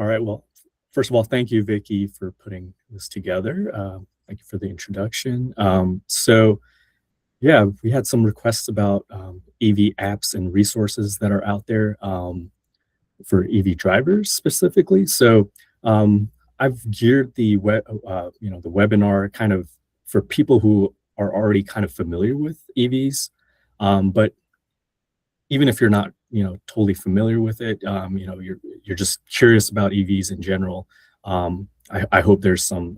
All right. Well, first of all, thank you, Vicky, for putting this together. Thank you for the introduction. Yeah, we had some requests about EV apps and resources that are out there for EV drivers specifically. Um, I've geared the webinar kind of for people who are already kind of familiar with EVs, but even if you're not totally familiar with it, you're just curious about EVs in general. I hope there's some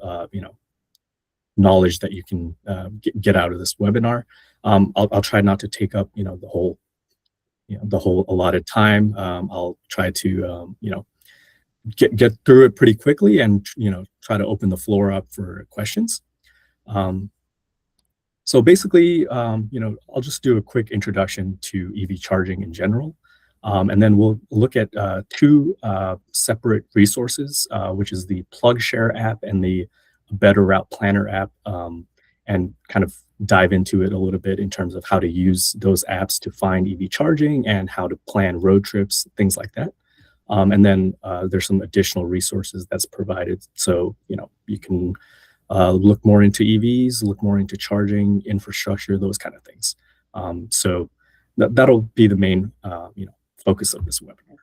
knowledge that you can get out of this webinar. I'll try not to take up the whole allotted time. I'll try to get through it pretty quickly and try to open the floor up for questions. Um, so basically, I'll just do a quick introduction to EV charging in general. And then we'll look at two separate resources, which is the PlugShare app and the Better Route Planner app, and kind of dive into it a little bit in terms of how to use those apps to find EV charging and how to plan road trips, things like that. And then there's some additional resources that's provided. So, you can look more into EVs, look more into charging infrastructure, those kind of things. So that'll be the main, focus of this webinar.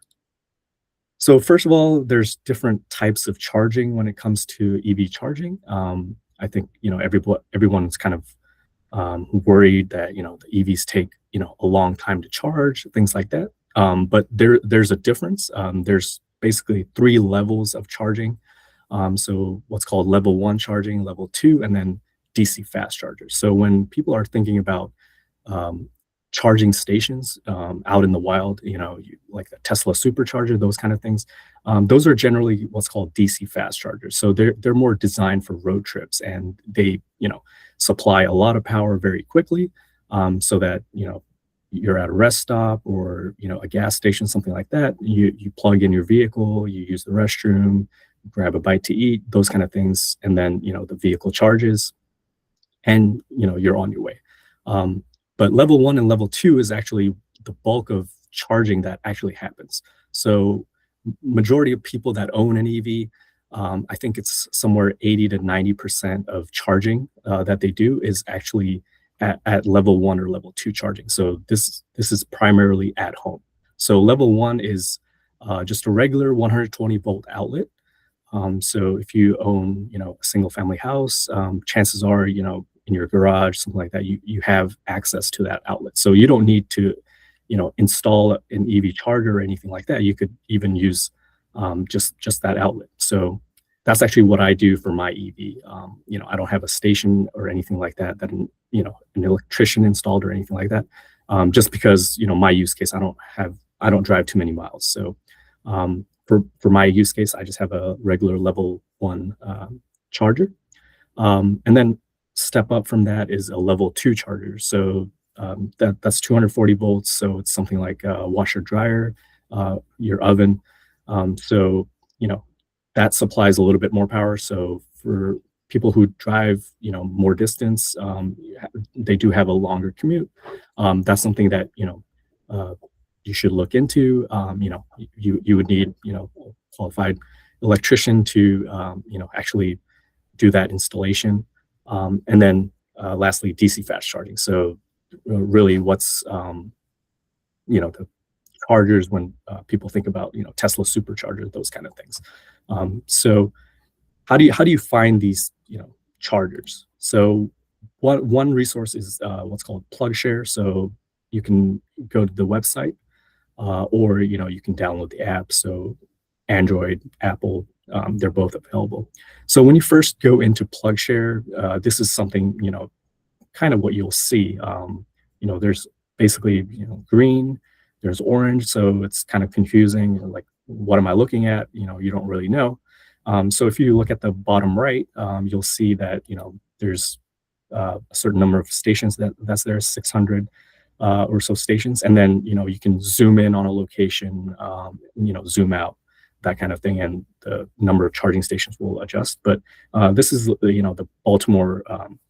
So first of all, there's different types of charging when it comes to EV charging. I think, everyone's kind of worried that, the EVs take, a long time to charge, things like that. But there's a difference. There's basically three levels of charging. So what's called level 1 charging, level 2, and then DC fast chargers. So when people are thinking about charging stations out in the wild, like the Tesla supercharger, those kind of things, those are generally what's called DC fast chargers. So they're more designed for road trips, and they supply a lot of power very quickly, so that you're at a rest stop or a gas station, something like that. You plug in your vehicle, you use the restroom, grab a bite to eat, those kind of things, and then the vehicle charges, and you're on your way. But level 1 and level 2 is actually the bulk of charging that actually happens. So majority of people that own an EV, I think it's somewhere 80 to 90% of charging that they do is actually at level 1 or level 2 charging. So this is primarily at home. So level 1 is just a regular 120 volt outlet. So if you own, a single family house, chances are, in your garage, something like that, you have access to that outlet. So you don't need to, install an EV charger or anything like that. You could even use just that outlet. So that's actually what I do for my EV. I don't have a station or anything like that, an electrician installed or anything like that. Just because, my use case, I don't drive too many miles. So for my use case, I just have a regular level 1 charger. And then step up from that is a level 2 charger. So that's 240 volts. So it's something like a washer dryer, your oven. So, that supplies a little bit more power. So for people who drive, more distance, they do have a longer commute. That's something that, you should look into. You would need, a qualified electrician to, actually do that installation. And then lastly, DC fast charging. So really what's, the chargers when people think about, Tesla superchargers, those kind of things. So how do you find these, chargers? So one resource is what's called PlugShare. So you can go to the website, or you can download the app. So Android, Apple, they're both available. So when you first go into PlugShare, this is something kind of what you'll see. There's basically green, there's orange, so it's kind of confusing. Like, what am I looking at? You don't really know. So if you look at the bottom right, you'll see that there's a certain number of stations that's there, 600 or so stations, and then you can zoom in on a location, zoom out, that kind of thing, and the number of charging stations will adjust. But this is the Baltimore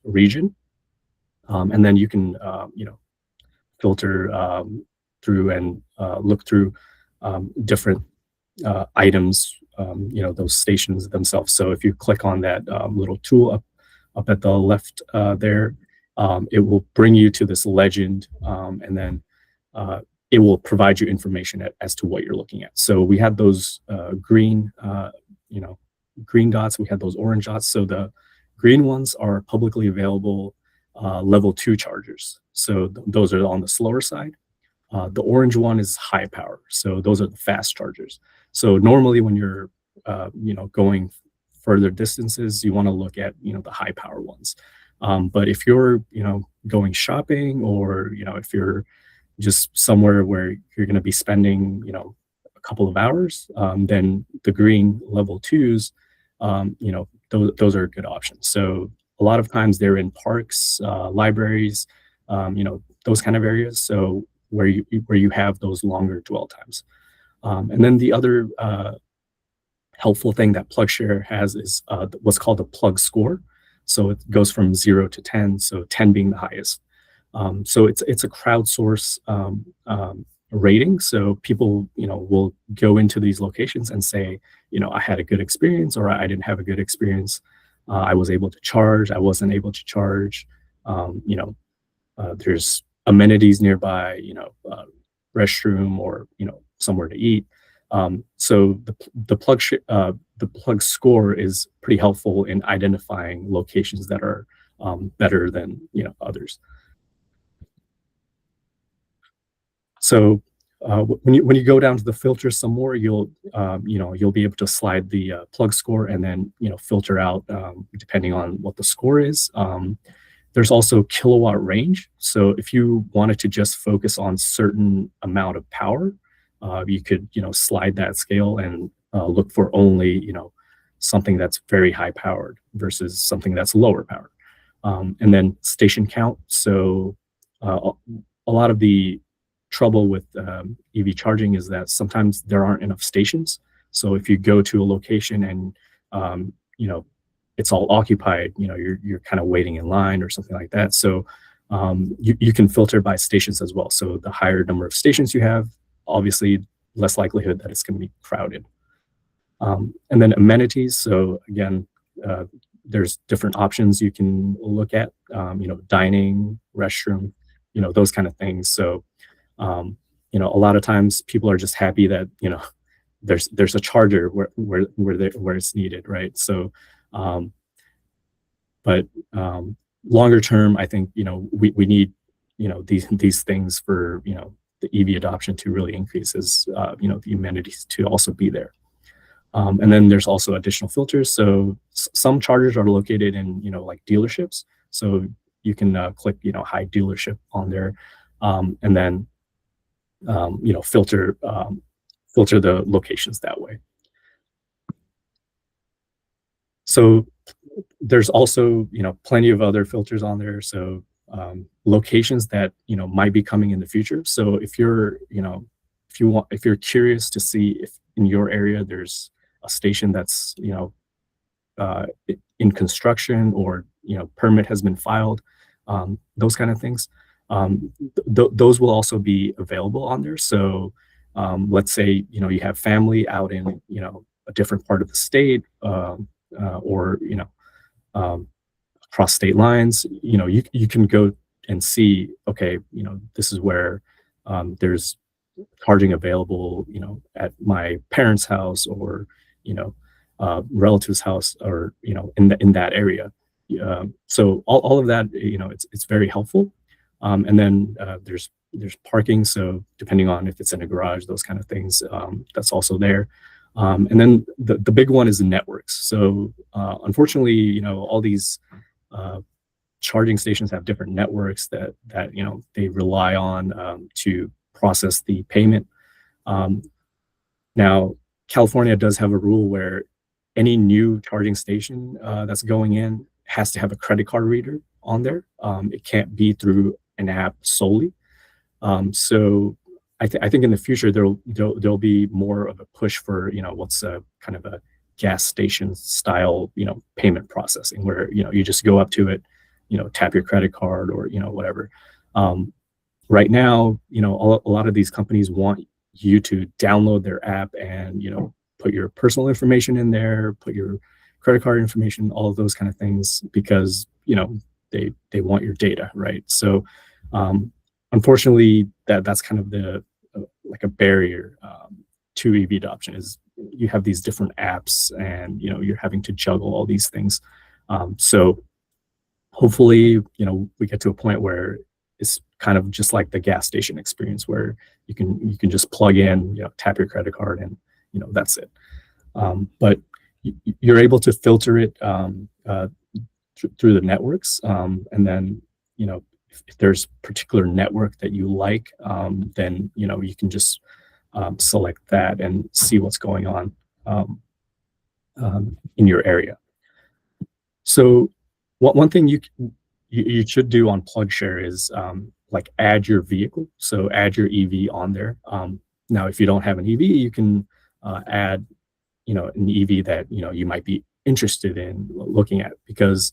region, and then you can filter through and look through different items those stations themselves. So if you click on that little tool up at the left there, it will bring you to this legend, and then it will provide you information as to what you're looking at. So we had those green dots, we had those orange dots. So the green ones are publicly available level 2 chargers. So those are on the slower side. The orange one is high power. So those are the fast chargers. So normally when you're going further distances, you want to look at the high power ones. But if you're going shopping, or if you're just somewhere where you're going to be spending a couple of hours, then the green level 2s, those are good options. So a lot of times they're in parks, libraries, those kind of areas. So where you have those longer dwell times. And then the other helpful thing that PlugShare has is what's called a plug score. So it goes from 0 to 10, so 10 being the highest. So it's a crowdsource rating. So people will go into these locations and say, I had a good experience, or I didn't have a good experience. I was able to charge, I wasn't able to charge. There's amenities nearby, restroom, or somewhere to eat. So the plug score is pretty helpful in identifying locations that are better than others. So when you go down to the filter some more, you'll be able to slide the plug score, and then filter out depending on what the score is. There's also kilowatt range. So if you wanted to just focus on certain amount of power, you could slide that scale and look for only something that's very high powered versus something that's lower powered. And then station count. So a lot of the trouble with EV charging is that sometimes there aren't enough stations. So if you go to a location and it's all occupied, you're kind of waiting in line or something like that. So you can filter by stations as well. So the higher number of stations you have, obviously less likelihood that it's going to be crowded. And then amenities. So again, there's different options you can look at, dining, restroom, those kind of things. So a lot of times people are just happy that there's a charger where it's needed, right? So but longer term, I think we need these things for the EV adoption to really increase, as the amenities to also be there. And then there's also additional filters. So some chargers are located in like dealerships, so you can click high dealership on there, and then filter the locations that way. So there's also plenty of other filters on there. So locations that might be coming in the future. So if you're if you're curious to see if in your area there's a station that's in construction, or permit has been filed, those kind of things, those will also be available on there. So let's say you have family out in a different part of the state, or across state lines, you can go and see, okay, this is where there's charging available, at my parents' house, or relative's house, or in that area. So all of that, it's very helpful. And then there's parking. So depending on if it's in a garage, those kind of things, that's also there. And then the big one is the networks. So unfortunately, all these charging stations have different networks that they rely on to process the payment. Now, California does have a rule where any new charging station that's going in has to have a credit card reader on there. It can't be through an app solely. So I think in the future there'll be more of a push for what's a kind of a gas station style payment processing, where you just go up to it, tap your credit card, or whatever. Right now, a lot of these companies want you to download their app and put your personal information in there, put your credit card information, all of those kind of things, because they want your data, right? So unfortunately, that's kind of the like a barrier to EV adoption, is you have these different apps, and you're having to juggle all these things. So hopefully, we get to a point where it's kind of just like the gas station experience, where you can just plug in, tap your credit card, and that's it. But you're able to filter it through the networks, and then if there's particular network that you like, then you can just select that and see what's going on in your area. So one thing you should do on PlugShare is like add your vehicle. So add your EV on there. Now, if you don't have an EV, you can add an EV that you might be interested in looking at, because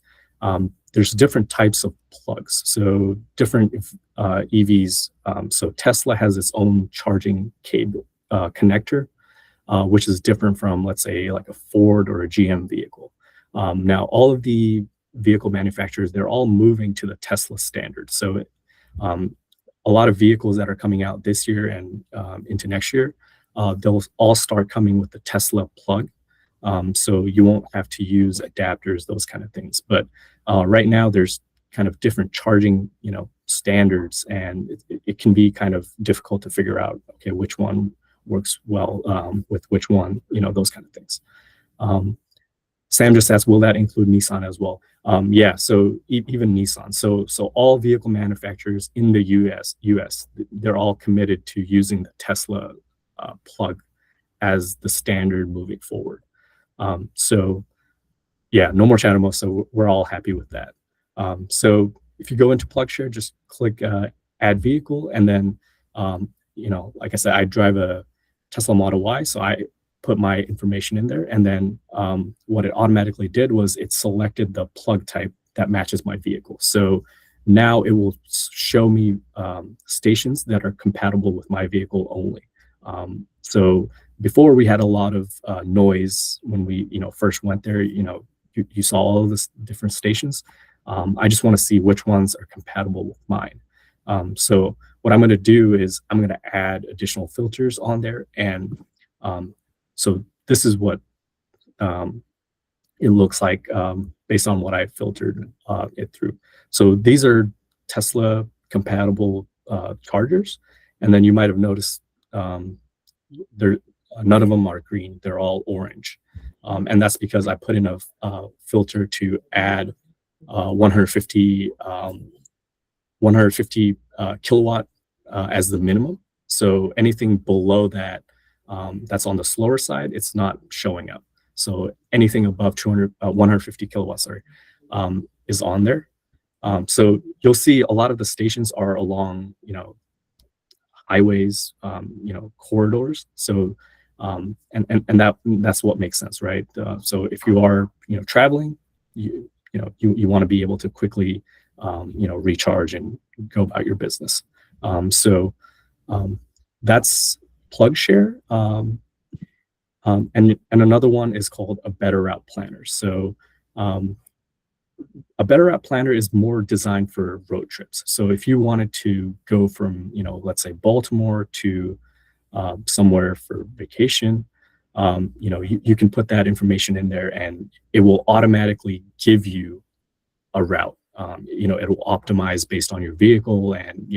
there's different types of plugs. So different EVs. So Tesla has its own charging cable connector, which is different from, let's say, like a Ford or a GM vehicle. Now, all of the vehicle manufacturers, they're all moving to the Tesla standard. So a lot of vehicles that are coming out this year and into next year, they'll all start coming with the Tesla plug. So you won't have to use adapters, those kind of things. But right now, there's kind of different charging, standards, and it can be kind of difficult to figure out, okay, which one works well with which one, those kind of things. Sam just asked, will that include Nissan as well? Yeah, so even Nissan. So all vehicle manufacturers in the US, they're all committed to using the Tesla plug as the standard moving forward. So yeah, no more CHAdeMO. So we're all happy with that. So if you go into PlugShare, just click add vehicle, and then like I said, I drive a Tesla Model Y, so I put my information in there, and then what it automatically did was it selected the plug type that matches my vehicle. So now it will show me stations that are compatible with my vehicle only. So before, we had a lot of noise when we first went there. You saw all of this different stations. I just want to see which ones are compatible with mine. So what I'm going to do is I'm going to add additional filters on there, and so this is what it looks like based on what I filtered it through. So these are Tesla compatible chargers, and then you might have noticed none of them are green; they're all orange, and that's because I put in a filter to add 150 kilowatt as the minimum. So anything below that, that's on the slower side, it's not showing up. So anything above 150 kilowatts, is on there. So you'll see a lot of the stations are along, highways, corridors. So and that's what makes sense, right? So if you are, traveling, you want to be able to quickly, recharge and go about your business. So that's PlugShare. And another one is called a Better Route Planner. So a Better Route Planner is more designed for road trips. So if you wanted to go from, let's say Baltimore to somewhere for vacation, you can put that information in there, and it will automatically give you a route. It will optimize based on your vehicle and,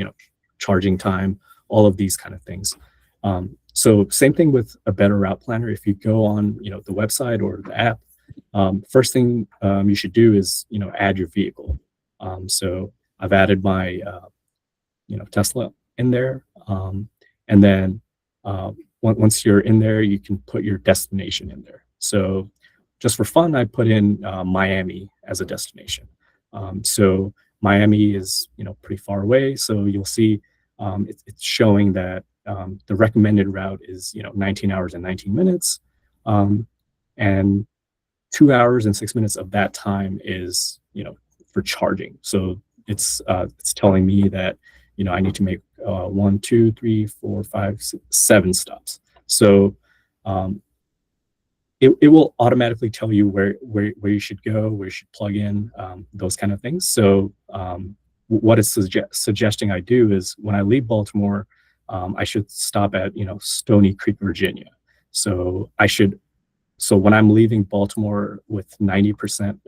charging time, all of these kind of things. So same thing with a Better Route Planner. If you go on, the website or the app, first thing you should do is, add your vehicle. So I've added my, Tesla in there. And then once you're in there, you can put your destination in there. So just for fun, I put in Miami as a destination. So Miami is, pretty far away. So you'll see it's showing that the recommended route is, 19 hours and 19 minutes. And 2 hours and 6 minutes of that time is, for charging. So it's telling me that, I need to make 1, 2, 3, 4, 5, 6, 7 stops. So it will automatically tell you where you should go, where you should plug in, those kind of things. So what it's suggesting I do is when I leave Baltimore, I should stop at Stony Creek, Virginia. So when I'm leaving Baltimore with 90%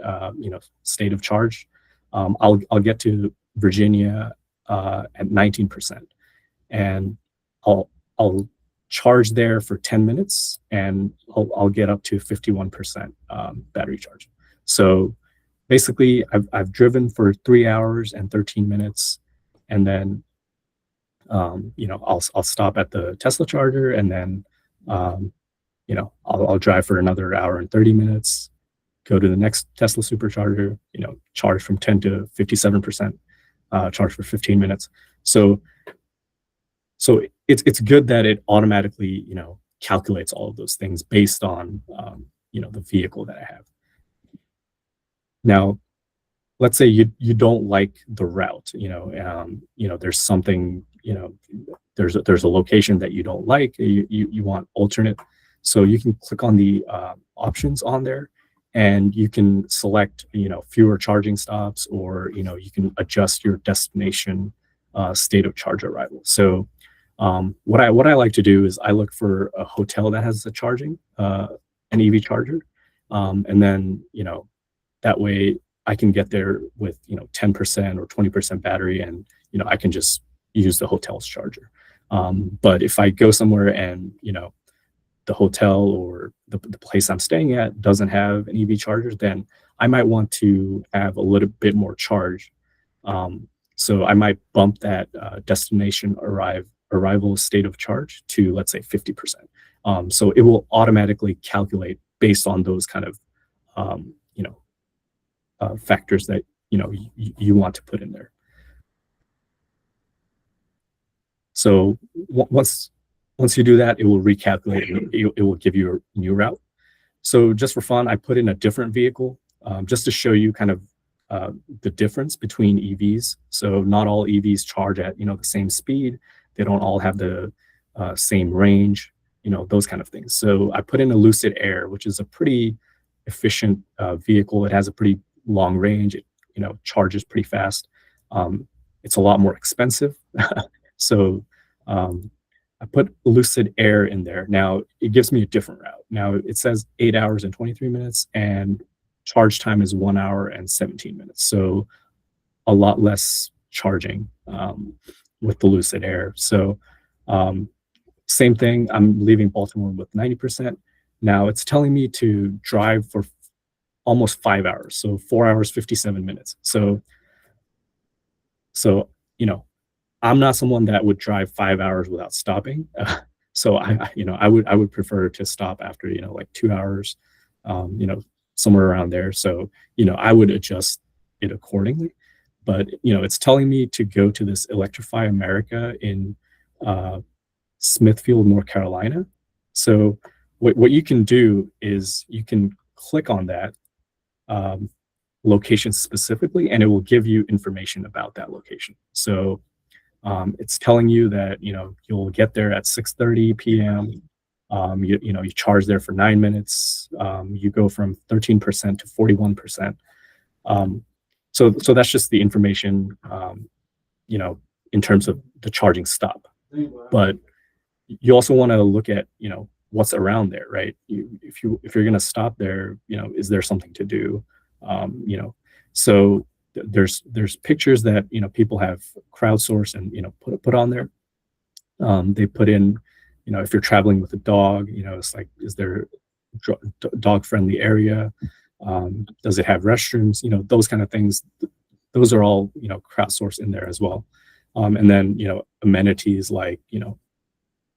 state of charge, I'll get to Virginia at 19%, and I'll charge there for 10 minutes, and I'll get up to 51% battery charge. So basically, I've driven for 3 hours and 13 minutes, and then I'll stop at the Tesla charger, and then I'll drive for another hour and 30 minutes, go to the next Tesla supercharger, charge from 10 to 57%, charge for 15 minutes. So it's good that it automatically, calculates all of those things based on, the vehicle that I have. Now, let's say you don't like the route, there's something, there's a location that you don't like, you want alternate. So you can click on the options on there, and you can select, fewer charging stops, or, you can adjust your destination state of charge arrival. So what I like to do is I look for a hotel that has a charging, an EV charger, and then that way I can get there with 10% or 20% battery, and I can just use the hotel's charger. But if I go somewhere and the hotel or the place I'm staying at doesn't have an EV charger, then I might want to have a little bit more charge. So I might bump that destination arrival state of charge to, let's say, 50%. So it will automatically calculate based on those kind of factors that you want to put in there. So once you do that, it will recalculate, and it will give you a new route. So just for fun, I put in a different vehicle just to show you kind of the difference between EVs. So not all EVs charge at the same speed. They don't all have the same range, those kind of things. So I put in a Lucid Air, which is a pretty efficient vehicle. It has a pretty long range. It charges pretty fast. It's a lot more expensive. So I put Lucid Air in there. Now it gives me a different route. Now it says 8 hours and 23 minutes, and charge time is 1 hour and 17 minutes. So a lot less charging with the Lucid Air. So same thing, I'm leaving Baltimore with 90%. Now it's telling me to drive for almost 5 hours. So 4 hours, 57 minutes. So I'm not someone that would drive 5 hours without stopping. So I would prefer to stop after, like 2 hours, somewhere around there. So, I would adjust it accordingly. But, it's telling me to go to this Electrify America in Smithfield, North Carolina. So what you can do is you can click on that location specifically, and it will give you information about that location. So it's telling you that you'll get there at 6:30 p.m. You charge there for 9 minutes. You go from 13% to 41%. So that's just the information, in terms of the charging stop. But you also want to look at what's around there, right? If you're going to stop there, is there something to do? So there's pictures that people have crowdsourced and put on there. They put in if you're traveling with a dog, it's like, is there dog friendly area? Does it have restrooms? Those kind of things. Those are all crowdsourced in there as well. And then amenities like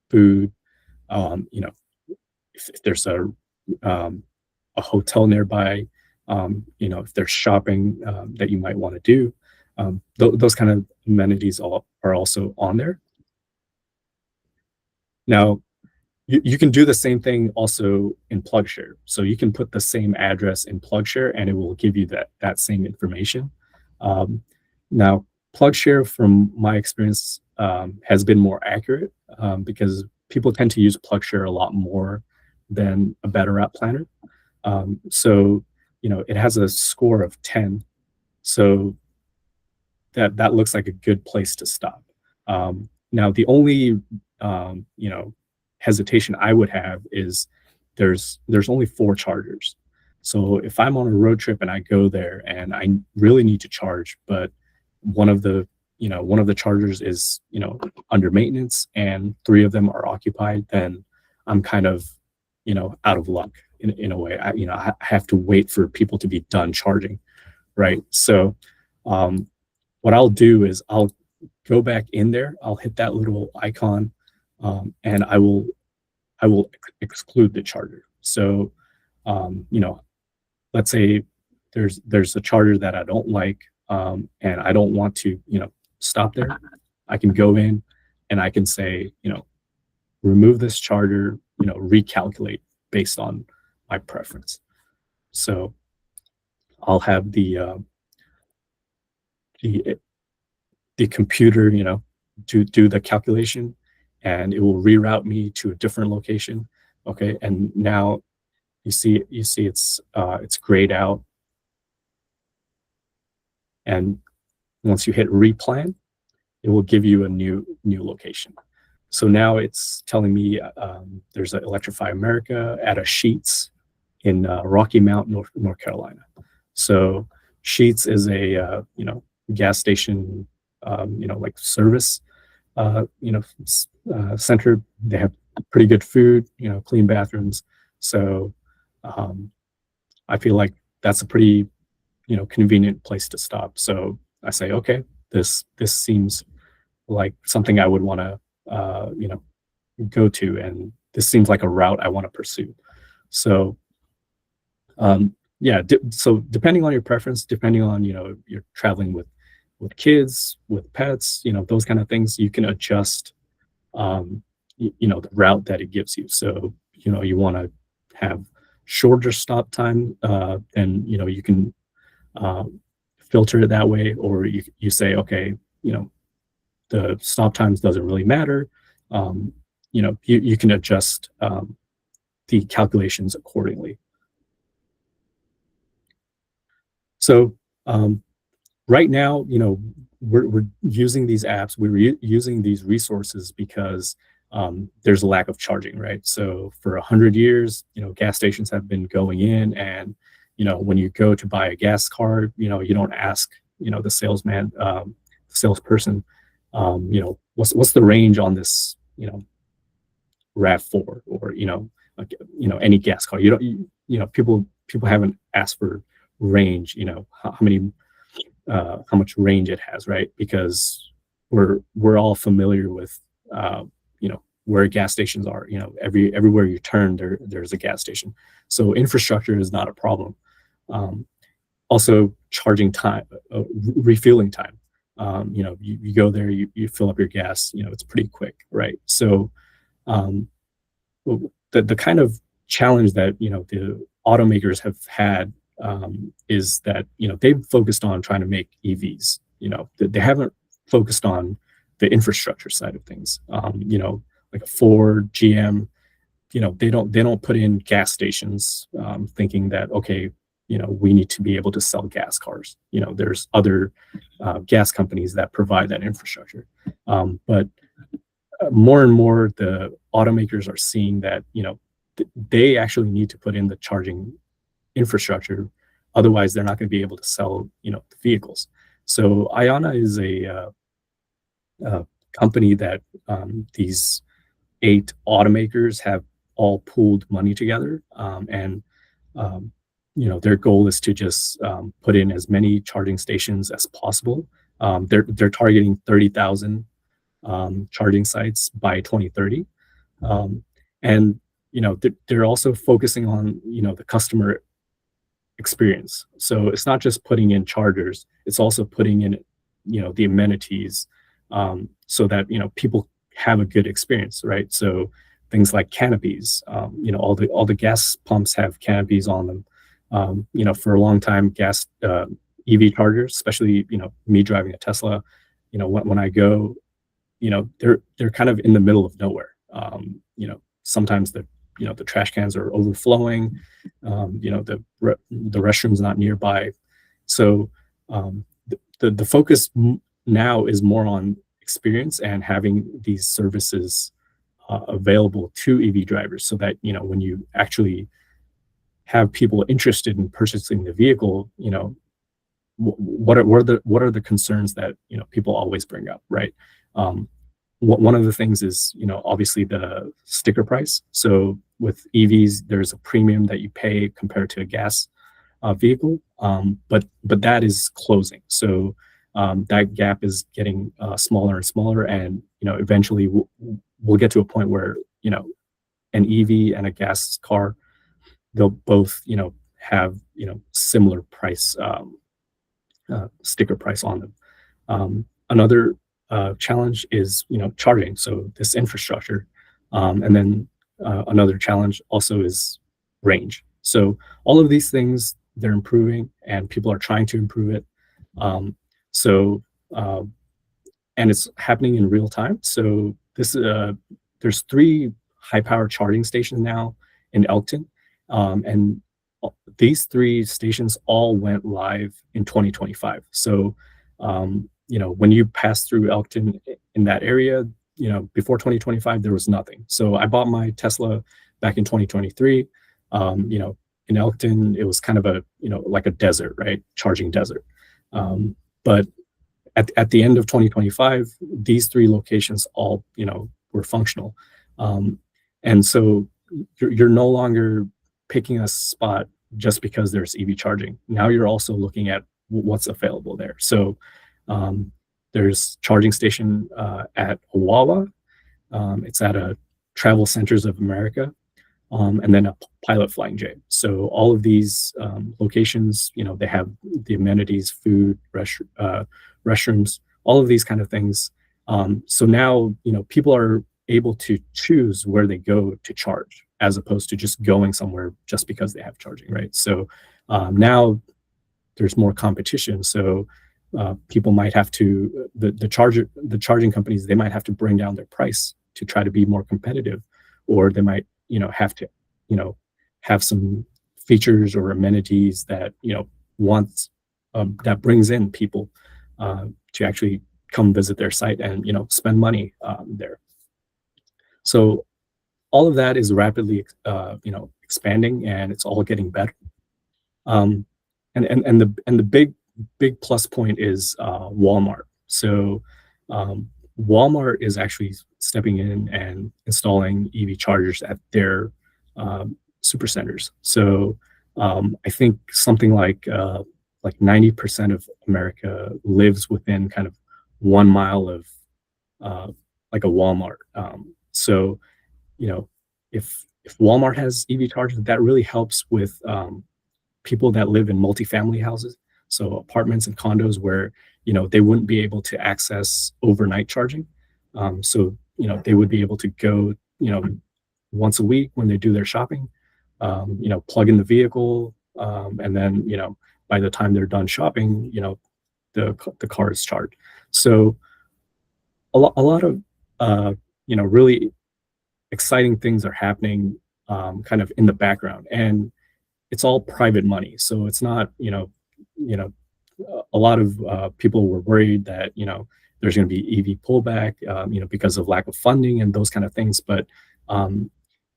food. If there's a hotel nearby. If there's shopping that you might want to do, those kind of amenities are also on there. Now, you can do the same thing also in PlugShare. So you can put the same address in PlugShare, and it will give you that same information. Now, PlugShare, from my experience, has been more accurate because people tend to use PlugShare a lot more than a better app planner. So, it has a score of 10. So that looks like a good place to stop. Now, the only hesitation I would have is there's only 4 chargers. So if I'm on a road trip and I go there and I really need to charge, but one of the one of the chargers is under maintenance and 3 of them are occupied, then I'm kind of out of luck in a way. I have to wait for people to be done charging, right? So what I'll do is I'll go back in there, I'll hit that little icon, and I will exclude the charger. So let's say there's a charger that I don't like, and I don't want to stop there. I can go in and I can say remove this charger, recalculate based on my preference. So I'll have the computer to do the calculation, and it will reroute me to a different location. Okay, and now you see it's grayed out, and once you hit replan, it will give you a new location. So now it's telling me there's an Electrify America at a Sheetz in Rocky Mount, North Carolina. So Sheetz is a gas station like service center. They have pretty good food, clean bathrooms. So I feel like that's a pretty convenient place to stop. So I say, okay, this seems like something I would want to go to, and this seems like a route I want to pursue. So yeah, so depending on your preference, depending on you're traveling with kids, with pets, those kind of things, you can adjust the route that it gives you. So you want to have shorter stop time, then you can filter it that way, or you say, okay, the stop times doesn't really matter. You can adjust the calculations accordingly. So right now, we're using these apps, we're using these resources because there's a lack of charging, right? So for 100 years, gas stations have been going in, and when you go to buy a gas card, you don't ask the salesperson, what's the range on this RAV4, or any gas car. People haven't asked for range, how much range it has, right? Because we're all familiar with where gas stations are. Everywhere you turn, there's a gas station. So infrastructure is not a problem. Also, charging time, refueling time. You go there, you fill up your gas. It's pretty quick, right? So the kind of challenge that the automakers have had is that they've focused on trying to make EVs. They haven't focused on the infrastructure side of things. Like a Ford, GM, they don't put in gas stations thinking that, okay, we need to be able to sell gas cars. There's other gas companies that provide that infrastructure. But more and more, the automakers are seeing that they actually need to put in the charging infrastructure. Otherwise, they're not going to be able to sell the vehicles. So IONNA is a company that these 8 automakers have all pooled money together, and their goal is to just put in as many charging stations as possible. They're targeting 30,000 charging sites by 2030, and they're also focusing on the customer experience. So it's not just putting in chargers; it's also putting in the amenities, so that people have a good experience, right? So things like canopies. All the gas pumps have canopies on them. For a long time, gas EV chargers, especially me driving a Tesla, when I go, they're kind of in the middle of nowhere. Sometimes the the trash cans are overflowing, the restroom's not nearby. So the focus now is more on experience and having these services available to EV drivers, so that when you actually have people interested in purchasing the vehicle, what are the concerns that people always bring up, right? One of the things is obviously the sticker price. So with EVs, there's a premium that you pay compared to a gas vehicle, but that is closing. So that gap is getting smaller and smaller, and eventually we'll get to a point where an EV and a gas car, they'll both have similar price sticker price on them. Another challenge is charging, so this infrastructure, and then another challenge also is range. So all of these things, they're improving, and people are trying to improve it. And it's happening in real time. So there's 3 high power charging stations now in Elkton, and these 3 stations all went live in 2025. So when you pass through Elkton in that area, before 2025 there was nothing. So I bought my Tesla back in 2023. In Elkton, it was kind of a like a desert, right? Charging desert. But at the end of 2025, these 3 locations all were functional, and so you're no longer picking a spot just because there's EV charging. Now you're also looking at what's available there. So there's charging station at Wawa. It's at a Travel Centers of America, and then a Pilot Flying J. So all of these locations, they have the amenities, food, restrooms, all of these kind of things. So now, people are able to choose where they go to charge, as opposed to just going somewhere just because they have charging, right? So now there's more competition. So people might have to, the charging companies, they might have to bring down their price to try to be more competitive, or they might, have to, have some features or amenities that, that brings in people to actually come visit their site and, spend money there. So all of that is rapidly, expanding, and it's all getting better. And the big plus point is Walmart. So Walmart is actually stepping in and installing EV chargers at their supercenters. So I think something like 90% of America lives within kind of 1 mile of like a Walmart. So if Walmart has EV chargers, that really helps with people that live in multifamily houses, so apartments and condos where they wouldn't be able to access overnight charging. So they would be able to go once a week when they do their shopping, plug in the vehicle, and then by the time they're done shopping, the car is charged. So a lot of really exciting things are happening kind of in the background, and it's all private money. So it's not a lot of people were worried that there's going to be EV pullback because of lack of funding and those kind of things. But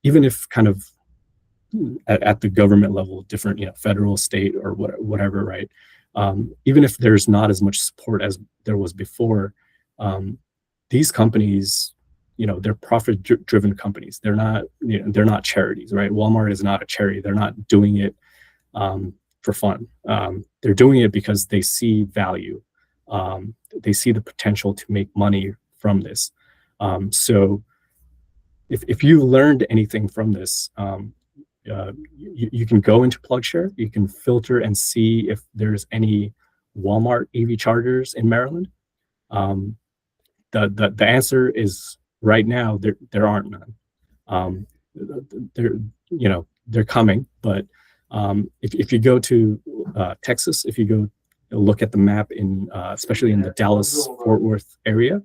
even if kind of at the government level, different federal, state, or whatever, right? Even if there's not as much support as there was before, these companies, they're profit-driven companies. They're not charities, right? Walmart is not a charity. They're not doing it for fun. They're doing it because they see value. They see the potential to make money from this. So if you learned anything from this, you can go into PlugShare. You can filter and see if there's any Walmart EV chargers in Maryland. The answer is right now there aren't none. They're coming, but if you go to Texas, if you go look at the map in especially in the Dallas-Fort Worth area,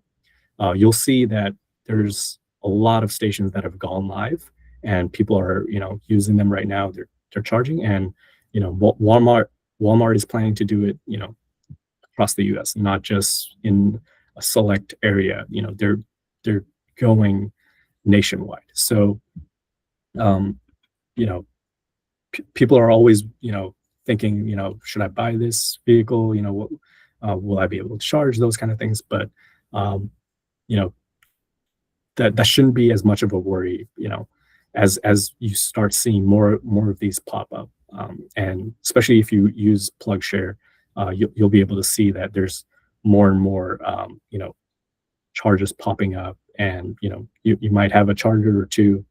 you'll see that there's a lot of stations that have gone live, and people are, using them right now. They're charging, and Walmart is planning to do it, across the U.S., not just in a select area. They're going nationwide. So, people are always, thinking, should I buy this vehicle? What will I be able to charge? Those kind of things. But you know, that shouldn't be as much of a worry, as you start seeing more of these pop up, and especially if you use PlugShare, you'll be able to see that there's more and more, charges popping up, and you might have a charger or two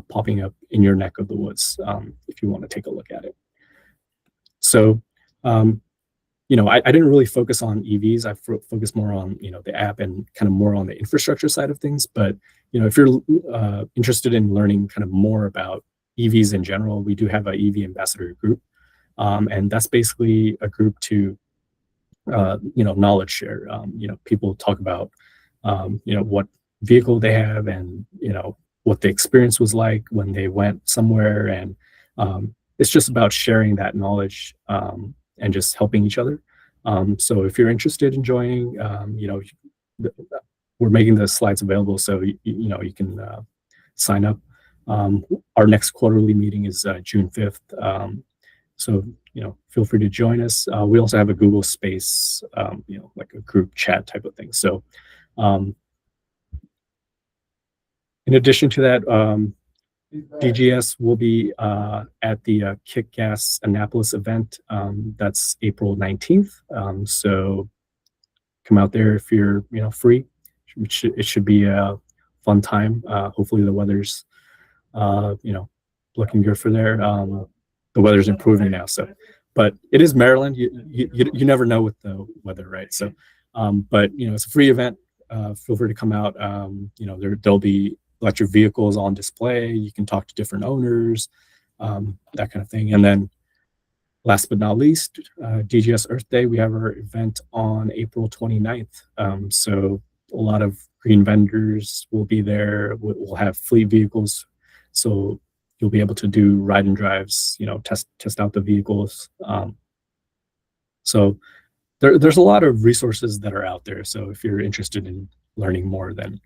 popping up in your neck of the woods, if you want to take a look at it. So, I didn't really focus on EVs. I focused more on, the app and kind of more on the infrastructure side of things. But, if you're interested in learning kind of more about EVs in general, we do have a EV ambassador group. And that's basically a group to, knowledge share. People talk about, what vehicle they have, and, what the experience was like when they went somewhere. And it's just about sharing that knowledge, and just helping each other. So if you're interested in joining, we're making the slides available, so you can sign up. Our next quarterly meeting is June 5th. So feel free to join us. We also have a Google Space, like a group chat type of thing. So in addition to that, DGS will be at the Kick Gas Annapolis event. That's April 19th. So come out there if you're free. It should be a fun time. Hopefully the weather's looking good for there. The weather's improving now, so, but it is Maryland. You never know with the weather, right? So, but it's a free event. Feel free to come out. There'll be electric vehicles on display. You can talk to different owners, that kind of thing. And then last but not least, DGS Earth Day, we have our event on April 29th. So a lot of green vendors will be there. We'll have fleet vehicles. So you'll be able to do ride and drives, test out the vehicles. So there's a lot of resources that are out there. So if you're interested in learning more, then,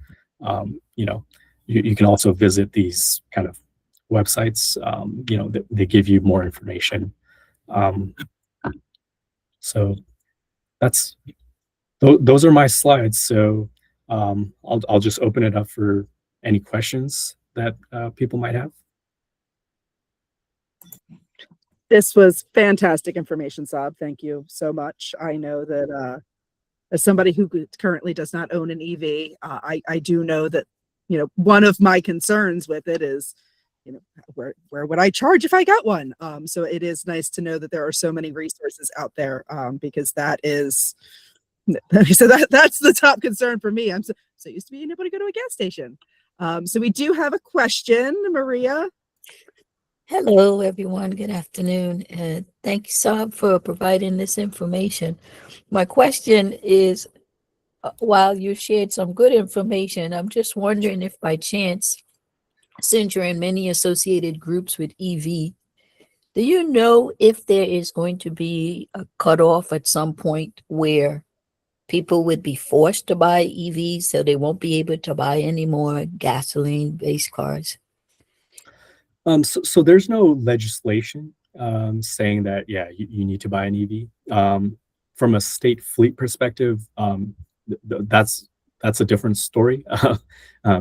you can also visit these kind of websites. They give you more information. So those are my slides. So I'll just open it up for any questions that people might have. This was fantastic information, Saab. Thank you so much. I know that as somebody who currently does not own an EV, I do know that one of my concerns with it is, where would I charge if I got one? So it is nice to know that there are so many resources out there, because that is, so that's the top concern for me. I'm so used to being able to go to a gas station. So we do have a question, Maria. Hello, everyone. Good afternoon. And thank you, Saab, for providing this information. My question is, while you shared some good information, I'm just wondering if by chance, since you're in many associated groups with EV, do you know if there is going to be a cutoff at some point where people would be forced to buy EVs so they won't be able to buy any more gasoline-based cars? So there's no legislation saying that, you need to buy an EV. From a state fleet perspective, that's a different story.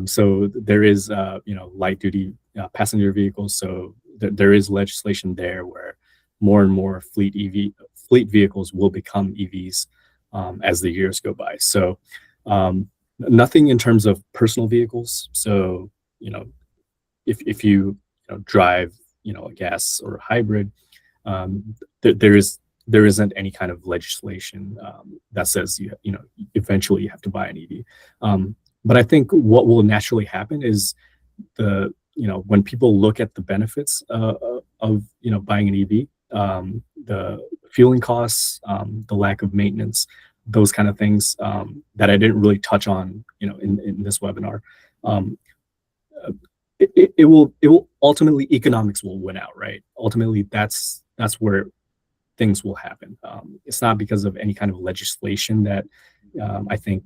So there is, light duty passenger vehicles. So there is legislation there where more and more fleet vehicles will become EVs as the years go by. So nothing in terms of personal vehicles. So if you drive a gas or a hybrid, there isn't any kind of legislation that says eventually you have to buy an EV. But I think what will naturally happen is when people look at the benefits of buying an EV, the fueling costs, the lack of maintenance, those kind of things that I didn't really touch on in this webinar. it will ultimately, economics will win out, right? Ultimately, that's where things will happen. It's not because of any kind of legislation that I think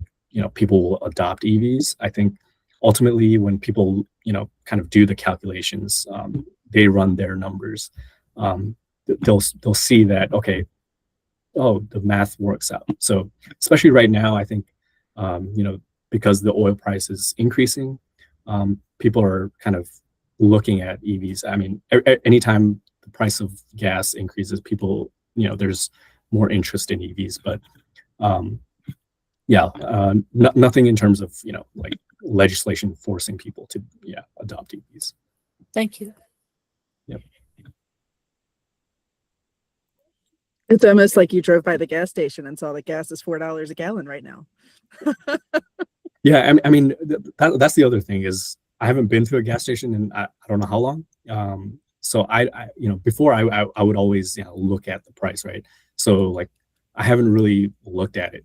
people will adopt EVs. I think ultimately when people kind of do the calculations, they run their numbers. They'll see that, okay, oh, the math works out. So especially right now, I think because the oil price is increasing, people are kind of looking at EVs. I mean, anytime the price of gas increases, people, there's more interest in EVs. But nothing in terms of like legislation forcing people to adopt EVs. Thank you. It's almost like you drove by the gas station and saw that gas is $4 a gallon right now. Yeah, I mean that's the other thing is I haven't been to a gas station in I don't know how long. So I before I would always look at the price, right? So like I haven't really looked at it.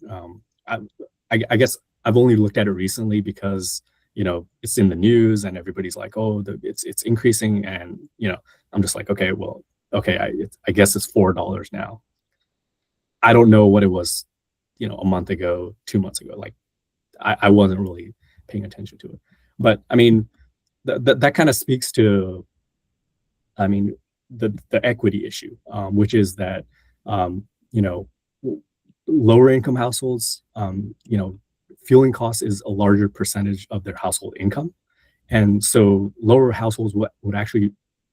I guess I've only looked at it recently because it's in the news and everybody's like, oh, it's increasing, and I'm just like, okay, well, okay, I guess it's $4 now. I don't know what it was, a month ago, 2 months ago. Like I wasn't really paying attention to it. But I mean, that kind of speaks to, I mean, the equity issue, which is that, lower income households, fueling costs is a larger percentage of their household income. And so lower households would actually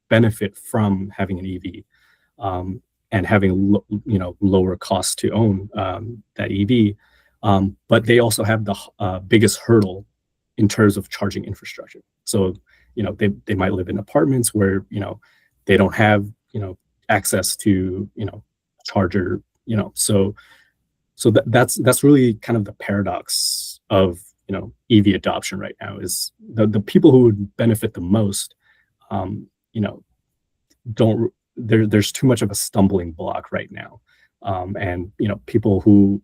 benefit from having an EV, and having lower costs to own that EV, but they also have the biggest hurdle in terms of charging infrastructure. So they might live in apartments where they don't have access to charger. So that's really kind of the paradox of EV adoption right now, is the people who would benefit the most don't. There's too much of a stumbling block right now, and people who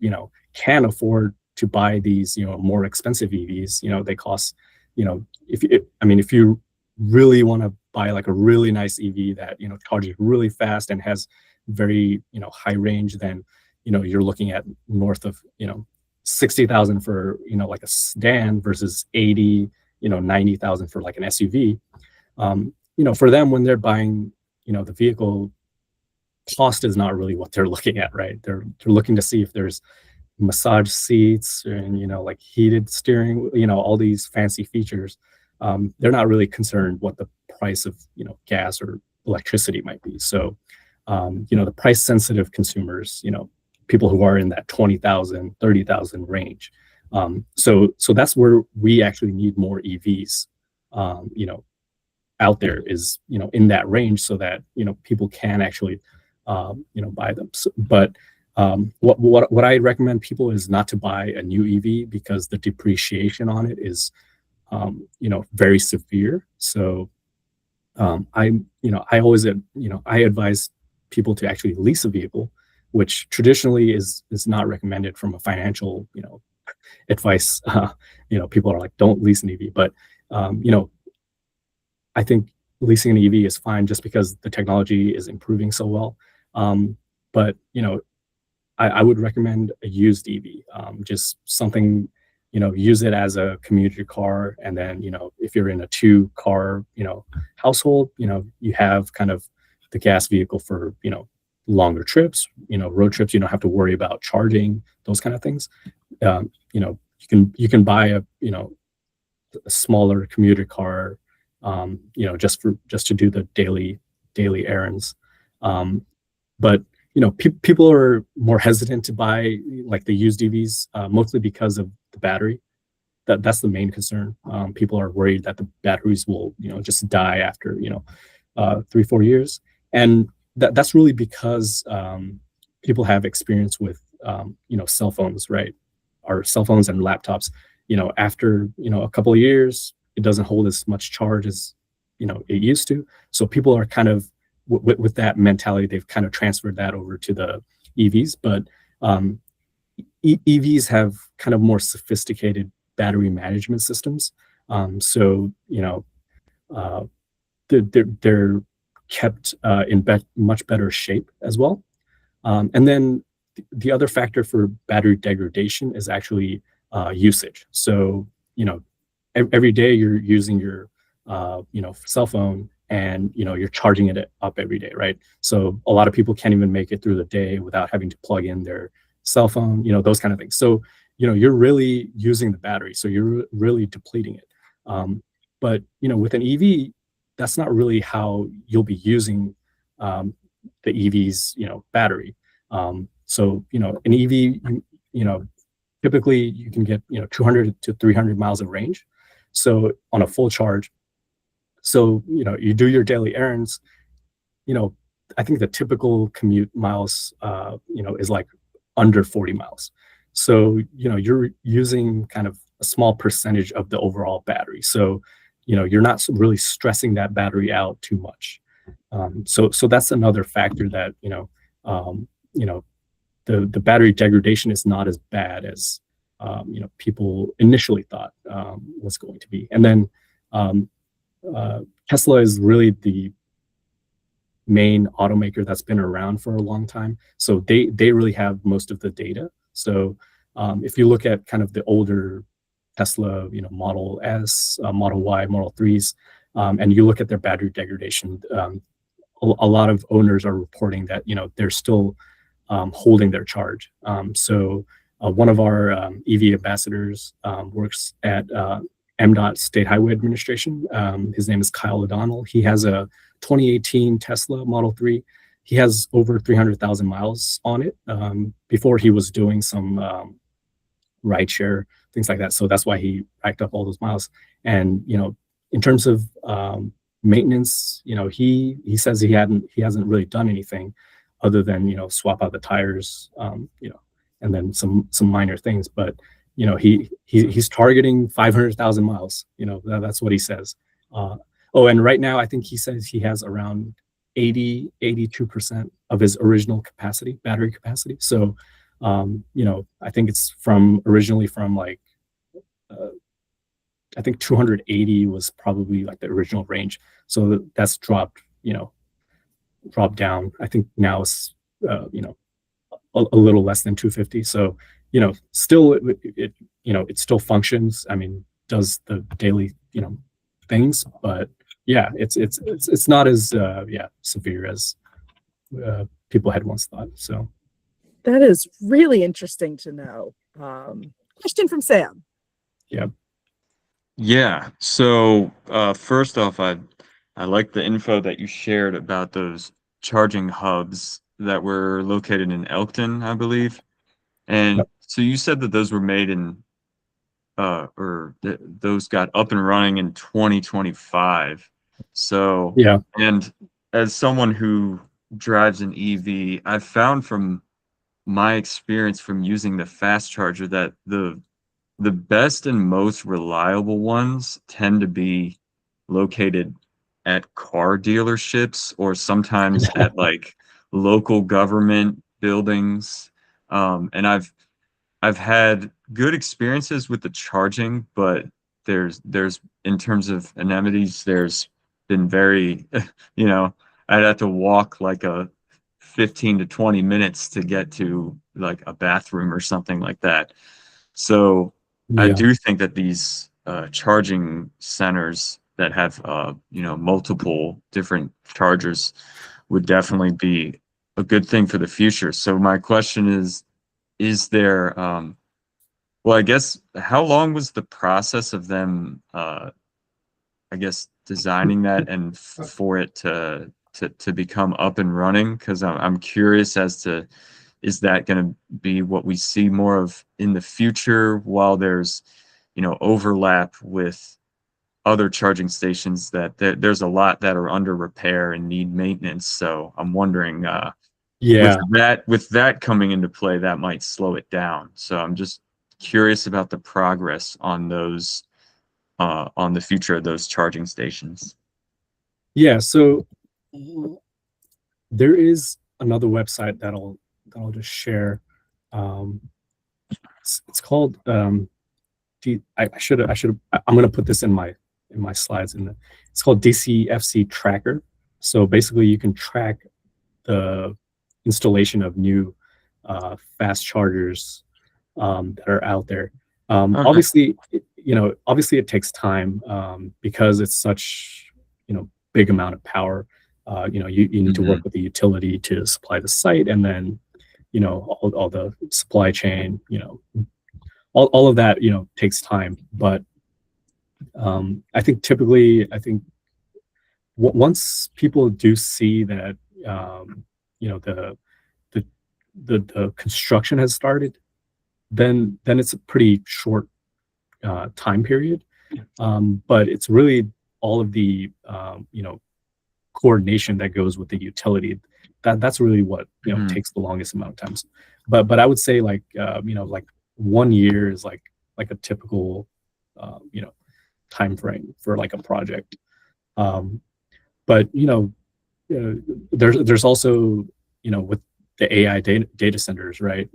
can afford to buy these more expensive EVs, they cost if you really want to buy like a really nice EV that charges really fast and has very high range, then you're looking at north of 60,000 for like a sedan versus 80 90,000 for like an SUV. For them, when they're buying the vehicle, cost is not really what they're looking at, right? They're looking to see if there's massage seats and like heated steering, all these fancy features. They're not really concerned what the price of gas or electricity might be. So the price sensitive consumers, people who are in that 20,000 30,000 range, so that's where we actually need more EVs out there, is in that range, so that people can actually buy them. But what I recommend people is not to buy a new EV, because the depreciation on it is very severe. So I always I advise people to actually lease a vehicle, which traditionally is not recommended from a financial advice. People are like, don't lease an EV, but I think leasing an EV is fine just because the technology is improving so well. But I would recommend a used EV, just something, use it as a commuter car. And then, if you're in a 2-car, household, you have kind of the gas vehicle for, longer trips, road trips. You don't have to worry about charging, those kind of things. You can buy a smaller commuter car, just to do the daily errands. But people are more hesitant to buy like the used EVs, mostly because of the battery. That's the main concern. People are worried that the batteries will just die after 3-4 years, and that's really because people have experience with cell phones, right? Our cell phones and laptops, after a couple of years, it doesn't hold as much charge as it used to. So people are kind of with that mentality, they've kind of transferred that over to the EVs. But EVs have kind of more sophisticated battery management systems. So they're kept in much better shape as well. And then the other factor for battery degradation is actually usage. So, every day you're using your, cell phone, and, you're charging it up every day, right? So a lot of people can't even make it through the day without having to plug in their cell phone, those kind of things. So, you're really using the battery. So you're really depleting it. But, with an EV, that's not really how you'll be using the EV's, battery. So, an EV, typically you can get, 200 to 300 miles of range. So on a full charge, so, you do your daily errands, I think the typical commute miles, is like under 40 miles. So, you're using kind of a small percentage of the overall battery. So, you're not really stressing that battery out too much. So that's another factor that, the battery degradation is not as bad as, people initially thought was going to be. And then Tesla is really the main automaker that's been around for a long time. So they really have most of the data. So if you look at kind of the older Tesla, Model S, Model Y, Model 3s, and you look at their battery degradation, a lot of owners are reporting that, they're still holding their charge. So one of our EV ambassadors works at MDOT State Highway Administration. His name is Kyle O'Donnell. He has a 2018 Tesla Model 3. He has over 300,000 miles on it. Before he was doing some rideshare, things like that. So that's why he racked up all those miles. And, in terms of maintenance, he says he hasn't really done anything other than, swap out the tires, and then some minor things. But, he's targeting 500,000 miles. That's what he says. And right now I think he says he has around 82% of his original capacity, battery capacity. So, I think it's originally from like, I think 280 was probably like the original range. So that's dropped down. I think now it's, a little less than 250. So, still it still functions. I mean, does the daily, things, but yeah, it's not as severe as people had once thought. So That is really interesting to know. Question from Sam. Yeah. So first off, I like the info that you shared about those charging hubs that were located in Elkton, I believe. And Yep. so you said that those were made in those got up and running in 2025. So yeah, and as someone who drives an EV, I've found from my experience from using the fast charger that the best and most reliable ones tend to be located at car dealerships or sometimes at like local government buildings. And I've had good experiences with the charging, but there's in terms of amenities, there's been very, I'd have to walk like a 15 to 20 minutes to get to like a bathroom or something like that. So I yeah, do think that these charging centers that have multiple different chargers would definitely be a good thing for the future. So my question is there well, I guess how long was the process of them I guess designing that and for it to become up and running? Because I'm curious as to, is that going to be what we see more of in the future while there's overlap with other charging stations that there's a lot that are under repair and need maintenance. So I'm wondering yeah. with that coming into play, that might slow it down. So I'm just curious about the progress on those on the future of those charging stations. Yeah, so there is another website that I'll just share. It's called I'm going to put this in my in my slides. It's called DCFC Tracker. So basically, you can track the installation of new fast chargers that are out there. Okay. Obviously, obviously it takes time because it's such, big amount of power. You need to work with the utility to supply the site, and then, all the supply chain, all of that, takes time. But I think typically, once people do see that, the construction has started, then it's a pretty short time period. But it's really all of the coordination that goes with the utility. That's really what takes the longest amount of times. But I would say like 1 year is like a typical time frame for like a project. But there's also with the AI data centers, right?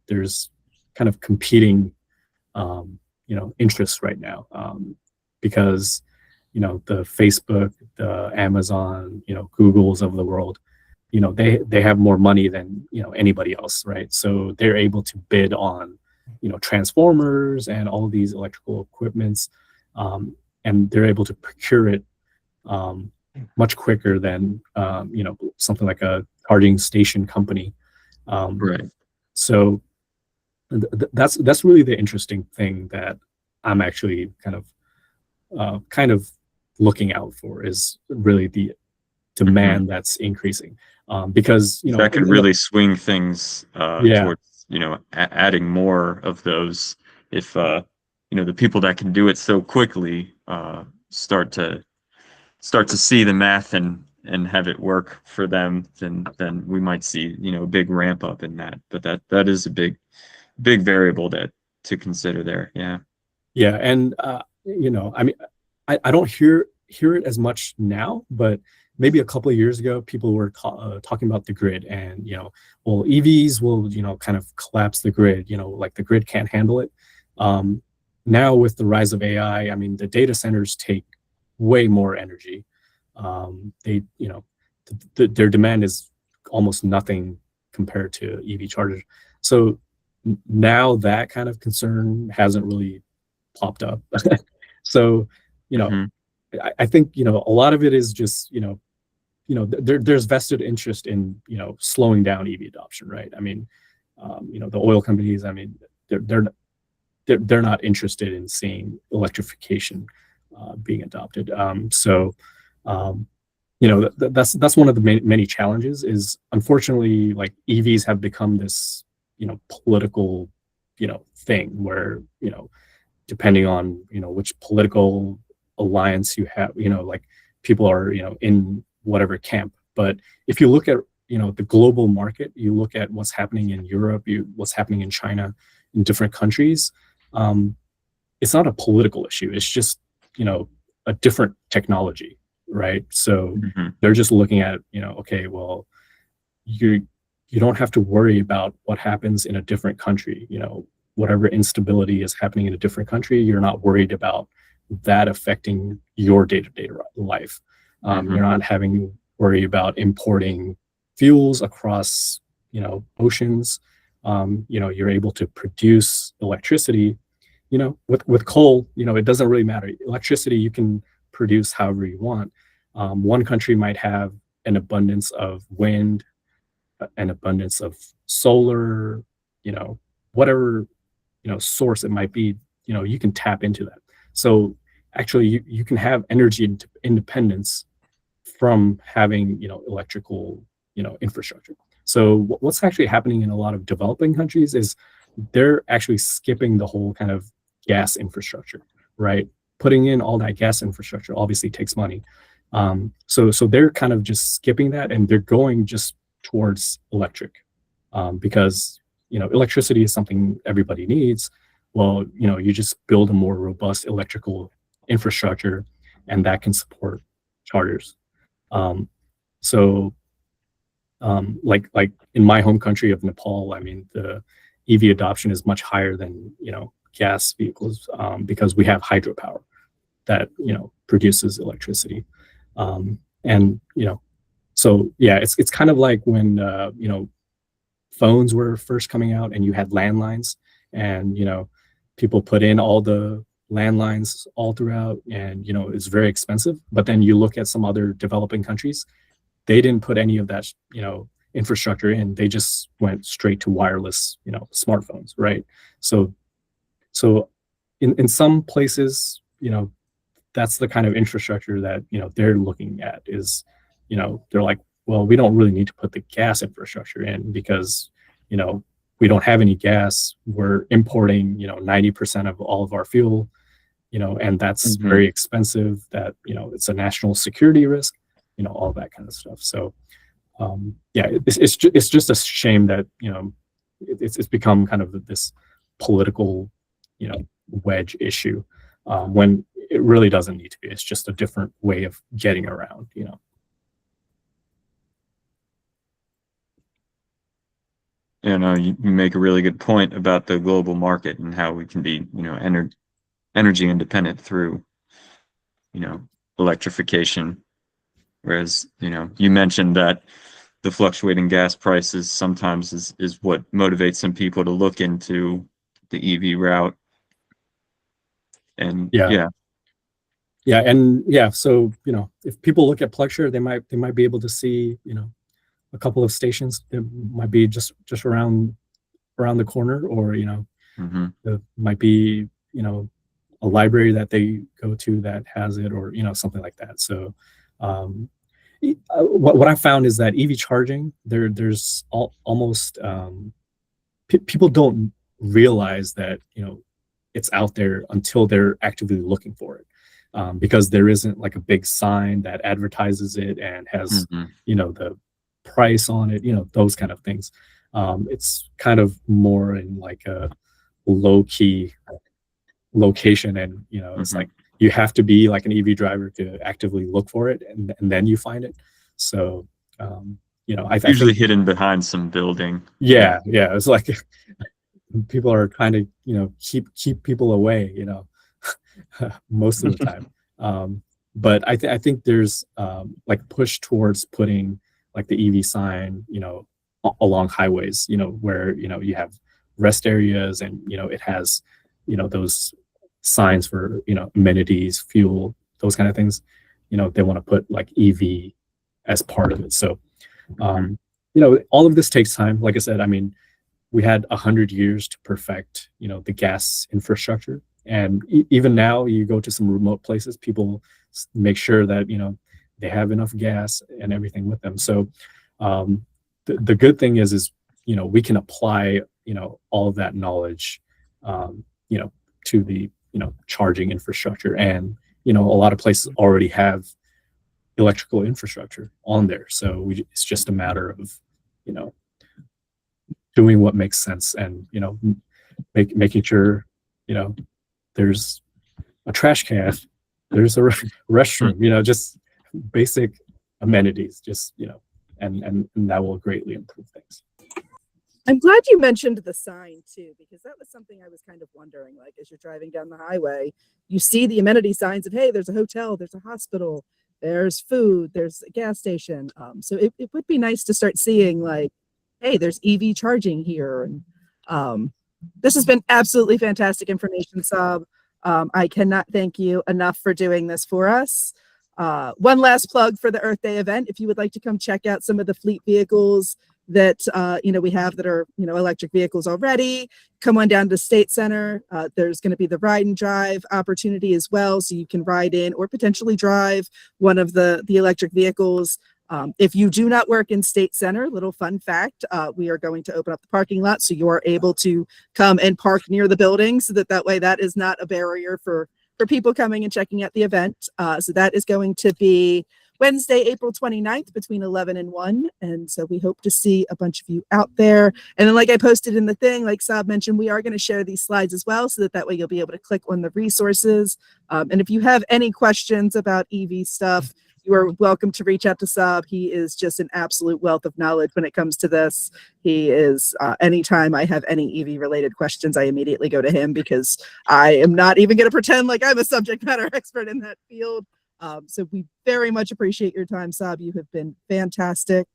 There's kind of competing interests right now, because the Facebook, the Amazon, Googles of the world, they have more money than anybody else, right? So they're able to bid on transformers and all of these electrical equipments, and they're able to procure it much quicker than something like a charging station company. Right. So that's really the interesting thing that I'm actually kind of looking out for, is really the demand that's increasing, because that could really swing things towards adding more of those, if the people that can do it so quickly start to see the math and have it work for them, then we might see a big ramp up in that. But that is a big variable to consider there. Yeah. And I mean, I don't hear it as much now, but maybe a couple of years ago, people were talking about the grid, and well, EVs will kind of collapse the grid, like the grid can't handle it. Now with the rise of AI, I mean, the data centers take way more energy. Their demand is almost nothing compared to EV chargers. So now that kind of concern hasn't really popped up. So I think a lot of it is just there's vested interest in slowing down EV adoption, right? I mean, the oil companies, I mean, they're not interested in seeing electrification being adopted. So that's one of the many challenges, is unfortunately, like, EVs have become this political thing where depending on which political alliance you have, like, people are in whatever camp. But if you look at the global market, you look at what's happening in Europe, what's happening in China, in different countries, it's not a political issue. It's just a different technology, right? So they're just looking at okay, well, you don't have to worry about what happens in a different country. Whatever instability is happening in a different country, you're not worried about that affecting your day-to-day life. You're not having to worry about importing fuels across oceans. You're able to produce electricity with coal. It doesn't really matter. Electricity you can produce however you want. One country might have an abundance of wind, an abundance of solar, whatever source it might be, you can tap into that. So actually you can have energy independence from having electrical infrastructure. So what's actually happening in a lot of developing countries is they're actually skipping the whole kind of gas infrastructure, right? Putting in all that gas infrastructure obviously takes money. So they're kind of just skipping that, and they're going just towards electric, because electricity is something everybody needs. Well, you just build a more robust electrical infrastructure, and that can support chargers. Like in my home country of Nepal, I mean, the EV adoption is much higher than gas vehicles, because we have hydropower. that produces electricity. And so yeah, it's kind of like when phones were first coming out and you had landlines, and people put in all the landlines all throughout, and it's very expensive. But then you look at some other developing countries, they didn't put any of that infrastructure in. They just went straight to wireless smartphones, right? So in some places, that's the kind of infrastructure that they're looking at. Is they're like, well, we don't really need to put the gas infrastructure in, because we don't have any gas. We're importing 90% of all of our fuel, and that's very expensive. That it's a national security risk, all that kind of stuff. So yeah, it's just a shame that it's become kind of this political wedge issue, when it really doesn't need to be. It's just a different way of getting around. You make a really good point about the global market and how we can be, energy independent through, electrification. Whereas, you mentioned that the fluctuating gas prices sometimes is what motivates some people to look into the EV route. And yeah. And yeah, so if people look at PlugShare, they might be able to see a couple of stations that might be just around the corner, or there might be a library that they go to that has it, or something like that. So what I found is that EV charging, there's almost people don't realize that it's out there until they're actively looking for it, because there isn't like a big sign that advertises it and has the price on it, those kind of things. It's kind of more in like a low-key location, and it's like you have to be like an EV driver to actively look for it, and then you find it. So I usually think, hidden behind some building. Yeah, it's like people are trying to keep people away most of the time. But I think there's like push towards putting like the EV sign along highways, where you have rest areas, and it has those signs for amenities, fuel, those kind of things. They want to put like EV as part of it. So all of this takes time. Like I said, I mean, we had 100 years to perfect the gas infrastructure, and even now you go to some remote places, people make sure that they have enough gas and everything with them. So the good thing is we can apply all of that knowledge to the charging infrastructure, and a lot of places already have electrical infrastructure on there. So it's just a matter of doing what makes sense, and making sure there's a trash can, there's a restroom, just basic amenities, just and that will greatly improve things. I'm glad you mentioned the sign too, because that was something I was kind of wondering. Like, as you're driving down the highway, you see the amenity signs of, hey, there's a hotel, there's a hospital, there's food, there's a gas station. So it would be nice to start seeing like, hey, there's EV charging here. And this has been absolutely fantastic information, Saab. I cannot thank you enough for doing this for us. One last plug for the Earth Day event. If you would like to come check out some of the fleet vehicles that we have that are electric vehicles already, come on down to State Center. There's going to be the ride and drive opportunity as well, so you can ride in or potentially drive one of the electric vehicles. If you do not work in State Center, little fun fact, we are going to open up the parking lot, so you are able to come and park near the building, so that way that is not a barrier for people coming and checking out the event. So that is going to be Wednesday, April 29th between 11 and 1. And so we hope to see a bunch of you out there. And then, like I posted in the thing, like Saab mentioned, we are going to share these slides as well, so that way you'll be able to click on the resources. And if you have any questions about EV stuff, you are welcome to reach out to Saab. He is just an absolute wealth of knowledge when it comes to this. He is, anytime I have any EV related questions, I immediately go to him because I am not even going to pretend like I'm a subject matter expert in that field. So we very much appreciate your time, Saab. You have been fantastic.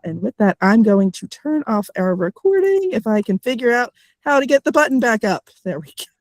And with that, I'm going to turn off our recording if I can figure out how to get the button back up. There we go.